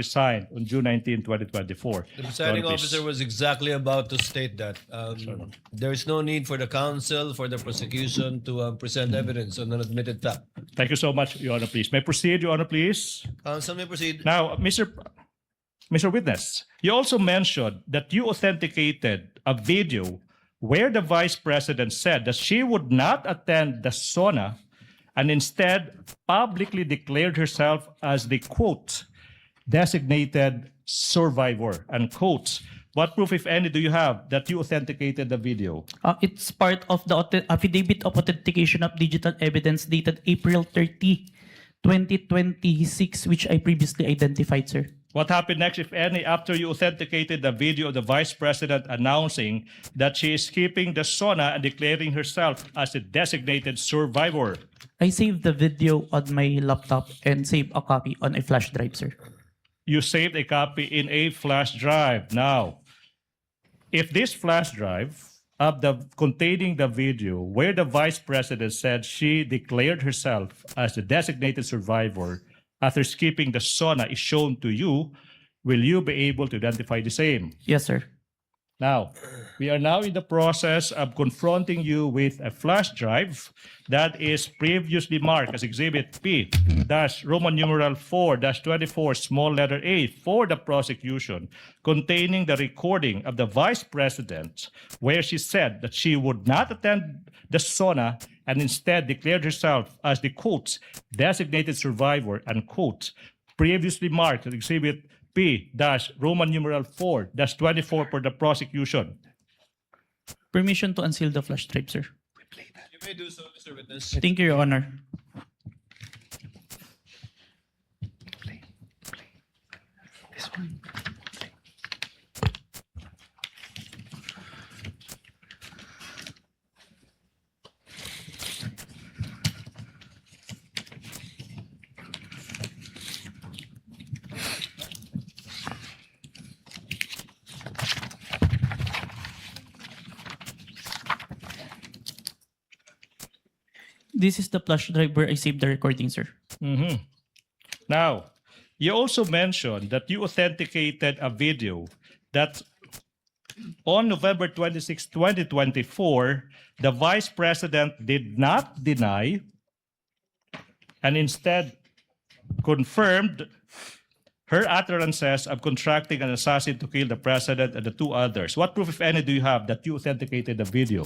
resigned on June 19, 2024. The presiding Your Honor, officer please. was exactly about to state that there is no need for the counsel, for the prosecution to present evidence on an admitted fact. Thank you so much, Your Honor, please. May I proceed, Your Honor, please? Counsel may proceed. Now, Mr. Witness, you also mentioned that you authenticated a video where the Vice President said that she would not attend the SONA and instead publicly declared herself as the, quote, designated survivor, unquote. What proof, if any, do you have that you authenticated the video? It's part of the affidavit of authentication of digital evidence dated April 30, 2026, which I previously identified, sir. What happened next, if any, after you authenticated the video of the Vice President announcing that she is keeping the SONA and declaring herself as a designated survivor? I saved the video on my laptop and saved a copy on a flash drive, sir. You saved a copy in a flash drive. Now, if this flash drive of containing the video where the Vice President said she declared herself as the designated survivor after skipping the SONA is shown to you, will you be able to identify the same? Yes, sir. Now, we are now in the process of confronting you with a flash drive that is previously marked as Exhibit P Roman numeral 4-24 small letter A for the prosecution, containing the recording of the Vice President where she said that she would not attend the SONA and instead declared herself as the, quote, designated survivor, unquote, previously marked as Exhibit P Roman numeral 4-24 for the prosecution. Permission to unseal the flash drive, sir. You may do so, Mr. Witness. Thank you, Your Honor. This is the flash drive where I saved the recording, sir. Mhm. Now, you also mentioned that you authenticated a video that on November 26, 2024, the Vice President did not deny and instead confirmed her utterances of contracting an assassin to kill the President and the two others. What proof, if any, do you have that you authenticated the video?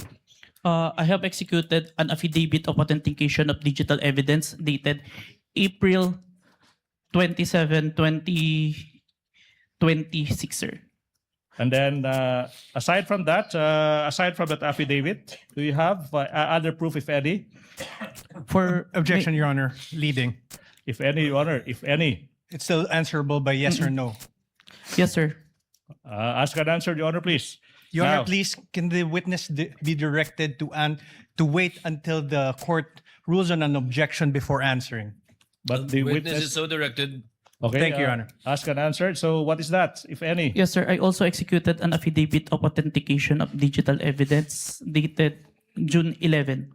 I have executed an affidavit of authentication of digital evidence dated April 27, 2026, sir. And then, aside from that affidavit, do you have other proof, if any? For objection, Your Honor, leading. If any, Your Honor, if any. It's still answerable by yes or no. Yes, sir. Ask an answer, Your Honor, please. Your Now- Honor, please, can the witness be directed to wait until the court rules on an objection before answering? But the Witness is witness. so directed. Okay, Thank you, Your Honor. Ask an answer. So, what is that, if any? Yes, sir. I also executed an affidavit of authentication of digital evidence dated June 11,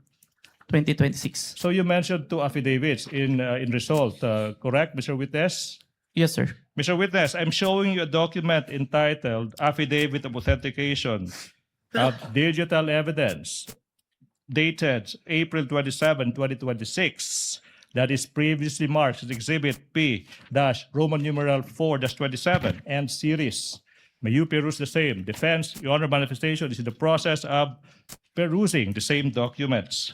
2026. So, you mentioned two affidavits in result, correct, Mr. Witness? Yes, sir. Mr. Witness, I'm showing you a document entitled Affidavit of Authentication of Digital Evidence, dated April 27, 2026, that is previously marked as Exhibit P Roman numeral 4-27 and series. May you peruse the same. Defense, Your Honor, manifestation is in the process of perusing the same documents.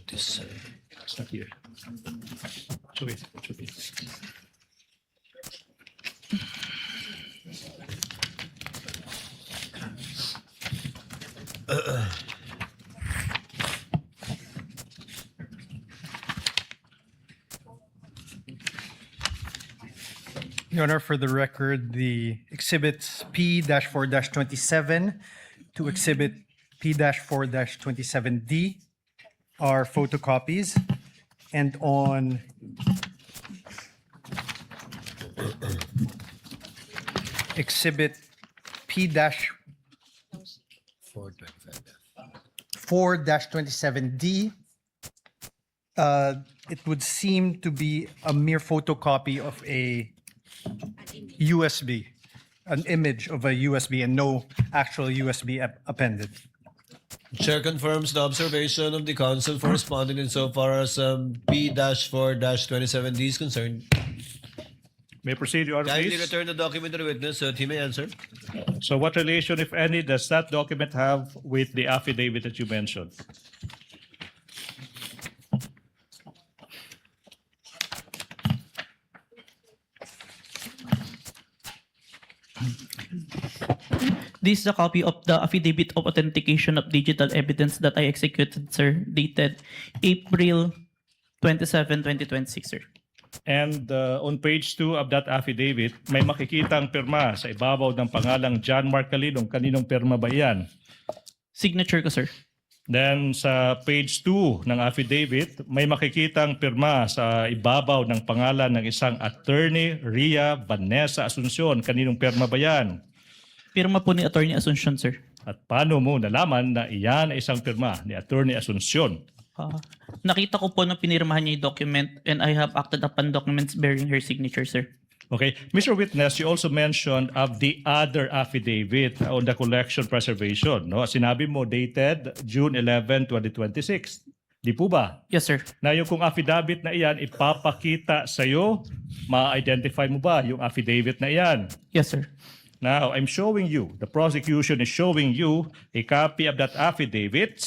This, It's not here. Show it. Show it. Your Honor, for the record, the exhibits P-4-27 to exhibit P-4-27D are photocopies, and on exhibit P-4 4-27D, it would seem to be a mere photocopy of a USB, an image of a USB and no actual USB appended. Chair confirms the observation of the counsel for responding insofar as P-4-27D is concerned. May I proceed, Your Honor, Kindly please? return the document to the witness so that he may answer. So what relation, if any, does that document have with the affidavit that you mentioned? This is a copy of the affidavit of authentication of digital evidence that I executed, sir, dated April 27, 2026, sir. And on page 2 of that affidavit, may makikitang pirma sa ibabaw ng pangalang John Mark Calinong. Kaninong pirma ba yan? Signature ko, sir. Then sa page 2 ng affidavit, may makikitang pirma sa ibabaw ng pangalan ng isang attorney, Ria Vanessa Asuncion. Kaninong pirma ba yan? Pirma po ni Attorney Asuncion, sir. At paano mo nalaman na iyan ay isang pirma ni Attorney Asuncion? Nakita ko po na pinirmahan niya yung document and I have acted upon documents bearing her signature, sir. Okay. Mr. Witness, you also mentioned of the other affidavit on the collection preservation. No? Sinabi mo dated June 11, 2026. Di po ba? Yes, sir. Na yung kung affidavit na iyan, ipapakita sa'yo, ma-identify mo ba yung affidavit na iyan? Yes, sir. Now, I'm showing you, the prosecution is showing you a copy of that affidavit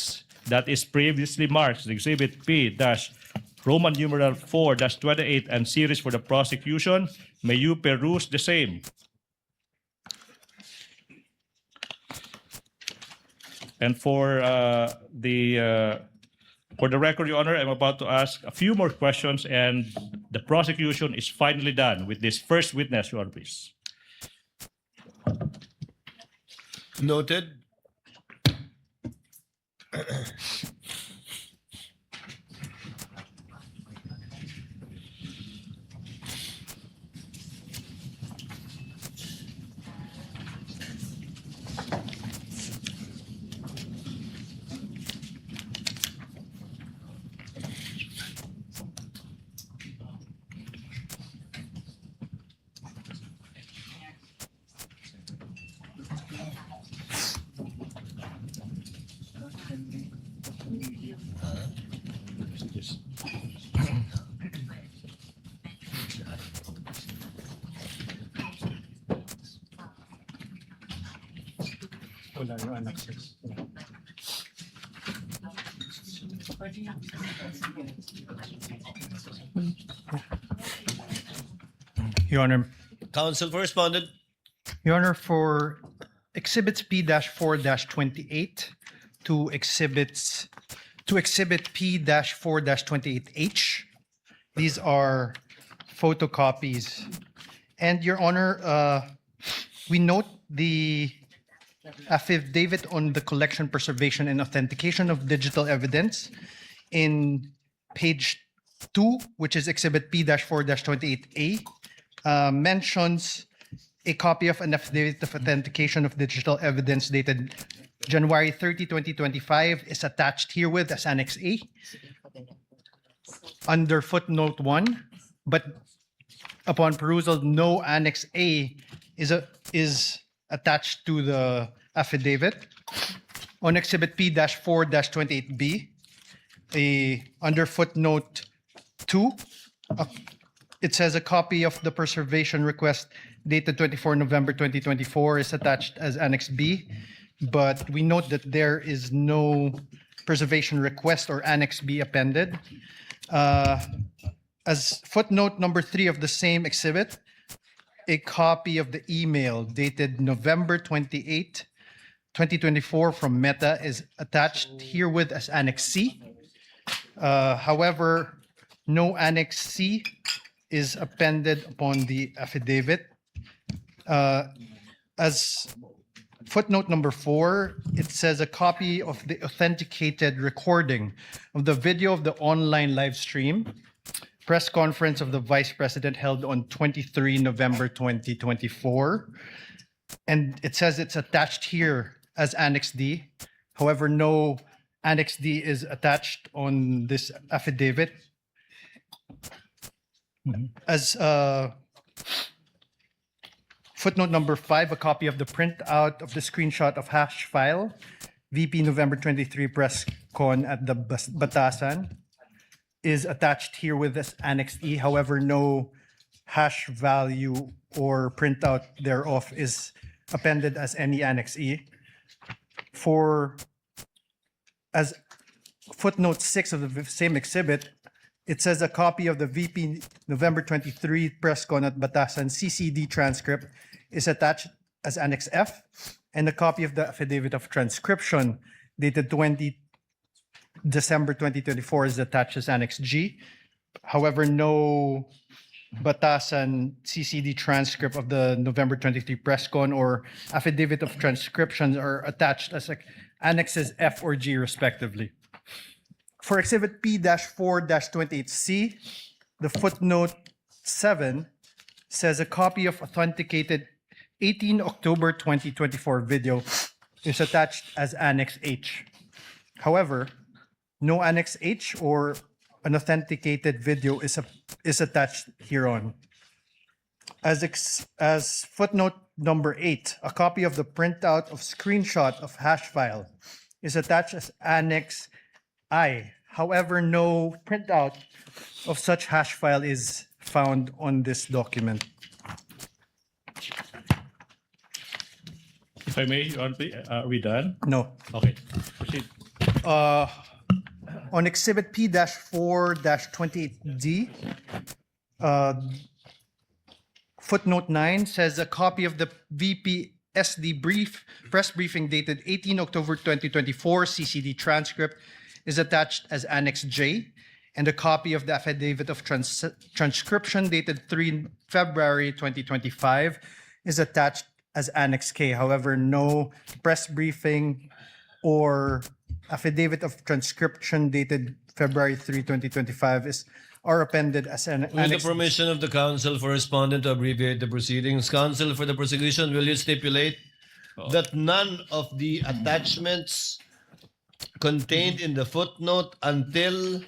that is previously marked as Exhibit P-Roman numeral 4-28 and series for the prosecution. May you peruse the same. And for the record, Your Honor, I'm about to ask a few more questions and the prosecution is finally done with this first witness, Your Honor, please. Noted. Wala yung annexes. Your Honor, Counsel for respondent. Your Honor, for exhibits P-4-28 to exhibit P-4-28H, these are photocopies. And Your Honor, we note the affidavit on the collection, preservation, and authentication of digital evidence in page 2, which is exhibit P-4-28A, mentions a copy of an affidavit of authentication of digital evidence dated January 30, 2025 is attached herewith as Annex A under footnote 1, but upon perusal, no Annex A is attached to the affidavit. On exhibit P-4-28B, under footnote 2, it says a copy of the preservation request dated 24 November 2024 is attached as Annex B, but we note that there is no preservation request or Annex B appended. As footnote number 3 of the same exhibit, a copy of the email dated November 28, 2024 from Meta is attached herewith as Annex C. However, no Annex C is appended upon the affidavit. As footnote number 4, it says a copy of the authenticated recording of the video of the online live stream press conference of the Vice President held on 23 November 2024. And it says it's attached here as Annex D. However, no Annex D is attached on this affidavit. As footnote number 5, a copy of the printout of the screenshot of hash file, VP November 23 press con at the Batasan, is attached here with this Annex E. However, no hash value or printout thereof is appended as any Annex E. As footnote 6 of the same exhibit, it says a copy of the VP November 23 press con at Batasan CCD transcript is attached as Annex F, and a copy of the affidavit of transcription dated December 2024 is attached as Annex G. However, no Batasan CCD transcript of the November 23 press con or affidavit of transcription are attached as Annexes F or G respectively. For Exhibit P-4-28C, the footnote 7 says a copy of authenticated 18 October 2024 video is attached as Annex H. However, no Annex H or an authenticated video is attached hereon. As footnote number 8, a copy of the printout of screenshot of hash file is attached as Annex I. However, no printout of such hash file is found on this document. If I may, Your Honor, please, are we done? No. Okay, proceed. On Exhibit P-4-28D, footnote 9 says a copy of the VP SD press briefing dated 18 October 2024 CCD transcript is attached as Annex J, and a copy of the affidavit of transcription dated 3 February 2025 is attached as Annex K. However, no press briefing or affidavit of transcription dated February 3, 2025 are appended as an With the Annex. permission of the counsel for respondent to abbreviate the proceedings, counsel for the prosecution, will you stipulate that none of the attachments contained in the footnote until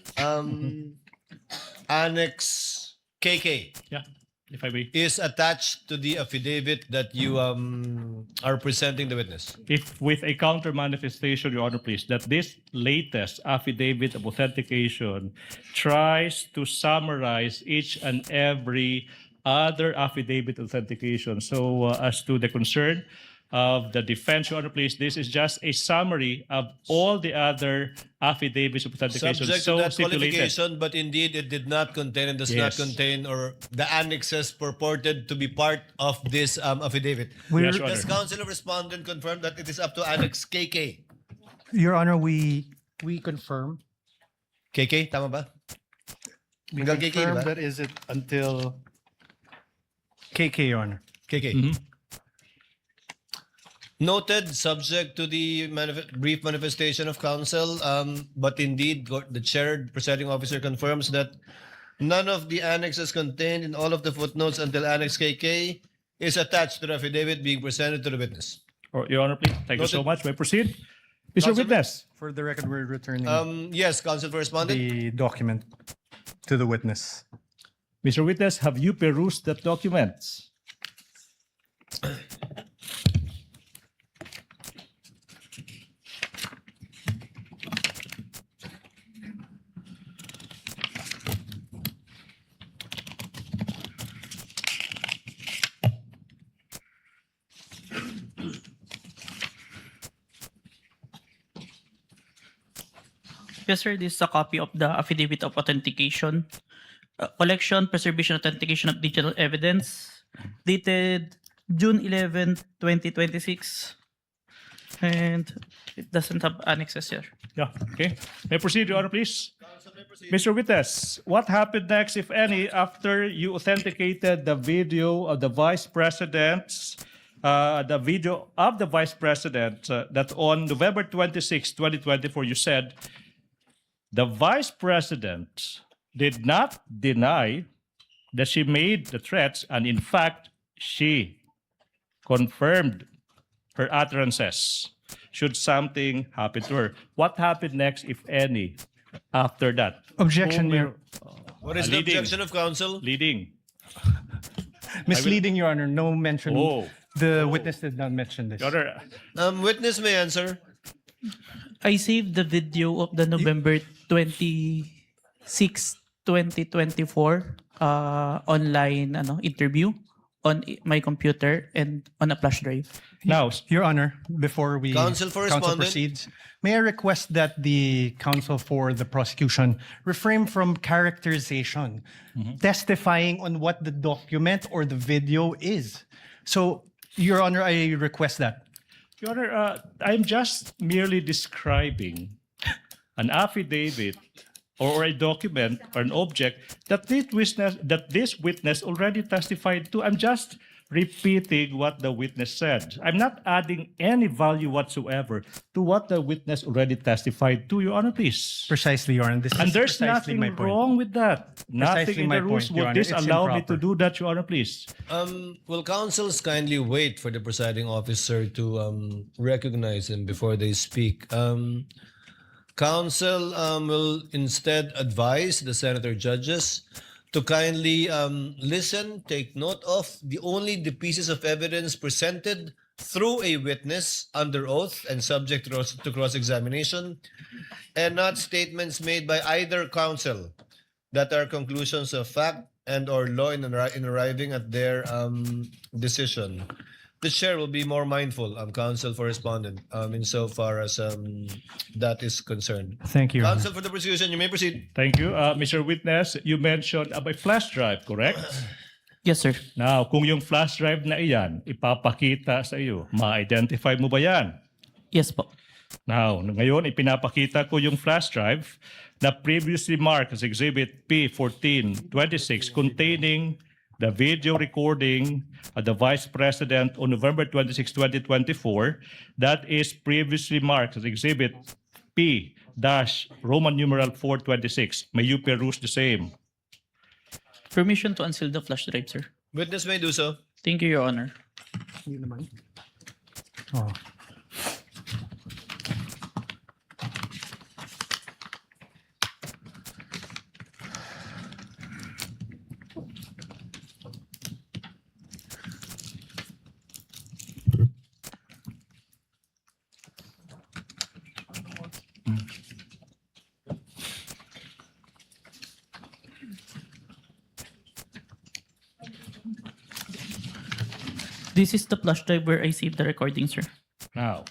Annex KK Yeah, if I may. is attached to the affidavit that you are presenting the witness? If with a counter manifestation, Your Honor, please, that this latest affidavit of authentication tries to summarize each and every other affidavit authentication. So as to the concern of the defense, Your Honor, please, this is just a summary of all the other affidavits of authentication. Subject So to that stipulated. qualification, but indeed it did not contain and does not Yes. contain or the annexes purported to be part of this affidavit. Yes, Your Honor. Does counsel or respondent confirm that it is up to Annex KK? Your Honor, we confirm. KK, tama ba? We Hanggang KK, confirm diba? that is it until KK, Your Honor. KK. Noted, subject to the brief manifestation of counsel, but indeed the chair presiding officer confirms that none of the annexes contained in all of the footnotes until Annex KK is attached to the affidavit being presented to the witness. Your Honor, please. Thank you so Noted. much. May I proceed? Mr. Counsel- Witness. For the record, we're returning Yes, counsel for respondent. the document to the witness. Mr. Witness, have you perused that document? Yes, sir. This is a copy of the affidavit of authentication, collection, preservation, authentication of digital evidence, dated June 11, 2026, and it doesn't have annexes here. Yeah, okay. May I proceed, Your Honor, please? Mr. Witness, what happened next, if any, after you authenticated the video of the Vice President's, the video of the Vice President that on November 26, 2024, you said the Vice President did not deny that she made the threats, and in fact, she confirmed her utterances. should something happen to her. What happened next, if any, after that? Objection, Whom Your What is the leading. objection of counsel? Leading. misleading, Your Honor. No mention. Oh. The witness did not mention this. Your Honor, Witness may answer. I saved the video of the November 26, 2024 online interview on my computer and on a flash drive. now, Your Honor, before we Counsel for respondent. proceeds, may I request that the counsel for the prosecution refrain from characterization, testifying on what the document or the video is. So, Your Honor, I request that. Your Honor, I'm just merely describing an affidavit or a document or an object that this witness already testified to. I'm just repeating what the witness said. I'm not adding any value whatsoever to what the witness already testified to, Your Honor, please. Precisely, Your Honor. This And is there's precisely nothing my point. wrong with that. Nothing Precisely in my the rules point, Your would Honor. It's disallow me to improper. do that, Your Honor, please. Will counsels kindly wait for the presiding officer to recognize him before they speak? Counsel will instead advise the senator judges to kindly listen, take note of only the pieces of evidence presented through a witness under oath and subject to cross-examination, and not statements made by either counsel that are conclusions of fact and or law in arriving at their decision. The chair will be more mindful, counsel for respondent, insofar as that is concerned. Thank you, Your Honor. Counsel for the prosecution, you may proceed. Thank you. Mr. Witness, you mentioned a flash drive, correct? Yes, sir. Now, kung yung flash drive na iyan, ipapakita sa iyo, ma-identify mo ba yan? Yes po. Now, ngayon, ipinapakita ko yung flash drive na previously marked as Exhibit P1426 containing the video recording of the Vice President on November 26, 2024 that is previously marked as Exhibit P-Roman numeral 426. May you peruse the same. Permission to unseal the flash drive, sir. Witness may do so. Thank you, Your Honor. Oh. This is the flash drive where I saved the recording, sir. Now,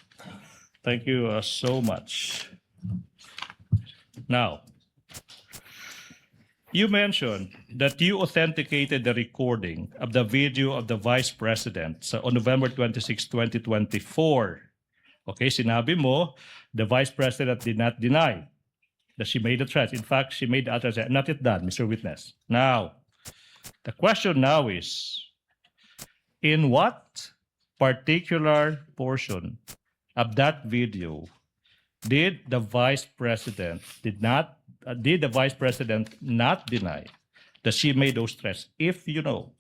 thank you so much. Now, you mentioned that you authenticated the recording of the video of the Vice President on November 26, 2024. Okay, sinabi mo, the Vice President did not deny that she made the threats. In fact, she made the utterance. Not yet done, Mr. Witness. Now, the question now is, in what particular portion of that video did the Vice President not deny that she made those threats? If you know.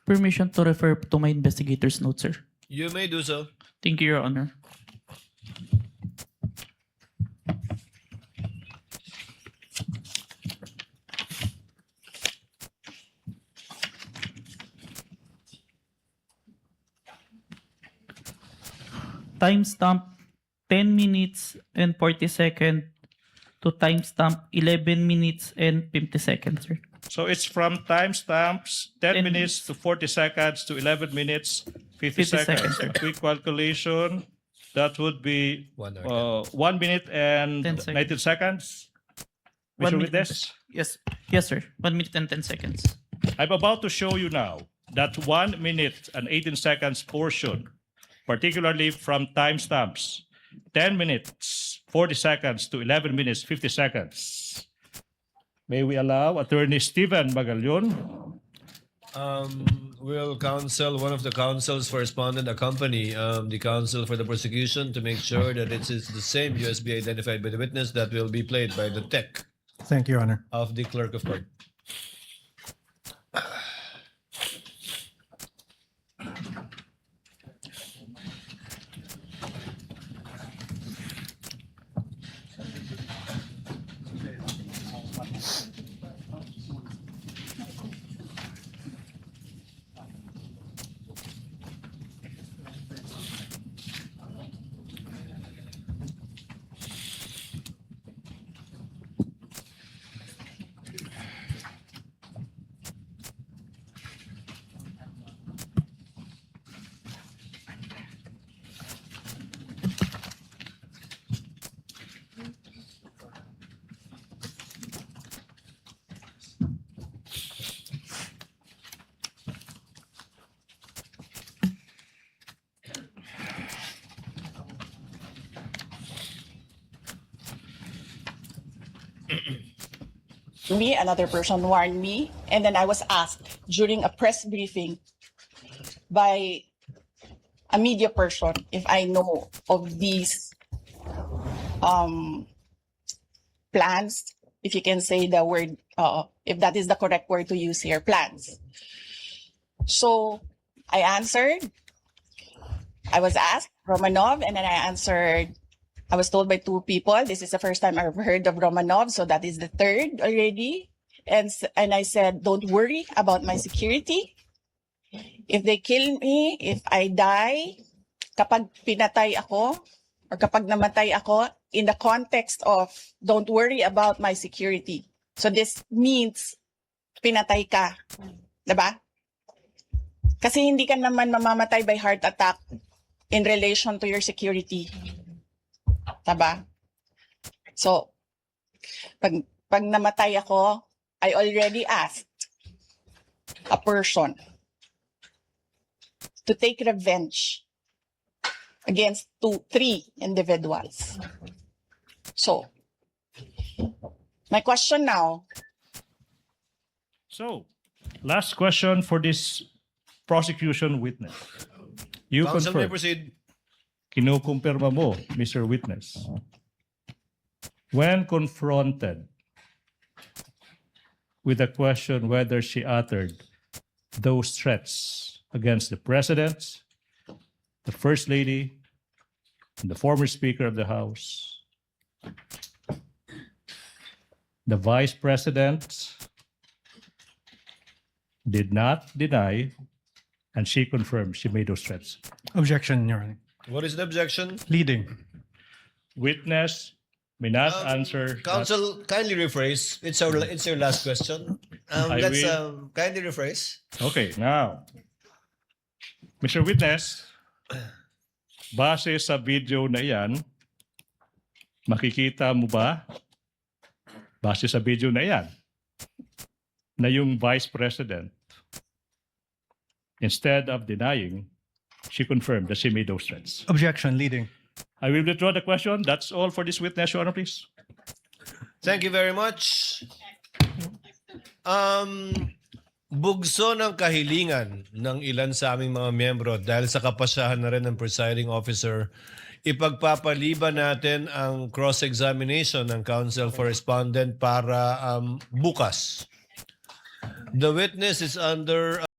Permission to refer to my investigator's notes, sir. You may do so. Thank you, Your Honor. Timestamp 10 minutes and 40 seconds to timestamp 11 minutes and 50 seconds, sir. So it's from timestamps 10 10 minutes to 40 seconds to 11 minutes, 50 seconds. seconds. A quick calculation, that would be 1 hour. 1 minute and 10 seconds. 19 seconds. One Mr. minute. Witness? Yes, sir. 1 minute and 10 seconds. I'm about to show you now that 1 minute and 18 seconds portion, particularly from timestamps 10 minutes, 40 seconds to 11 minutes, 50 seconds. May we allow Attorney Steven Magallon? Will counsel, one of the counsels for respondent accompany the counsel for the prosecution to make sure that it is the same USB identified by the witness that will be played by the tech Thank you, Your Honor. of the clerk of court. Me, another person warned me, and then I was asked during a press briefing by a media person if I know of these plans, if you can say the word, if that is the correct word to use here, plans. So I answered. I was asked Romanov, and then I answered. I was told by two people, this is the first time I've heard of Romanov, so that is the third already. And I said, don't worry about my security. If they kill me, if I die, kapag pinatay ako, or kapag namatay ako, in the context of, don't worry about my security. So this means, pinatay ka. Diba? Kasi hindi ka naman mamamatay by heart attack in relation to your security. Diba? So, pag namatay ako, I already asked a person to take revenge against three individuals. So, my question now. So, last question for this prosecution witness. You Counsel may confirm, proceed. kinukumpirma mo, Mr. Witness, when confronted with the question whether she uttered those threats against the President, the First Lady, and the former Speaker of the House, the Vice President did not deny, and she confirmed she made those threats. Objection, Your Honor. What is the objection? Leading. Witness may not answer. that. Counsel, kindly rephrase. It's your last question. Let's kindly rephrase. Okay, now, Mr. Witness, base sa video na yan, makikita mo ba, base sa video na yan, na yung Vice President, instead of denying, she confirmed that she made those threats. Objection, leading. I will withdraw the question. That's all for this witness, Your Honor, please. Thank you very much. Bugso ng kahilingan ng ilan sa aming mga miyembro dahil sa kapasyahan na rin ng presiding officer, ipagpapaliban natin ang cross-examination ng counsel for respondent para bukas. The witness is under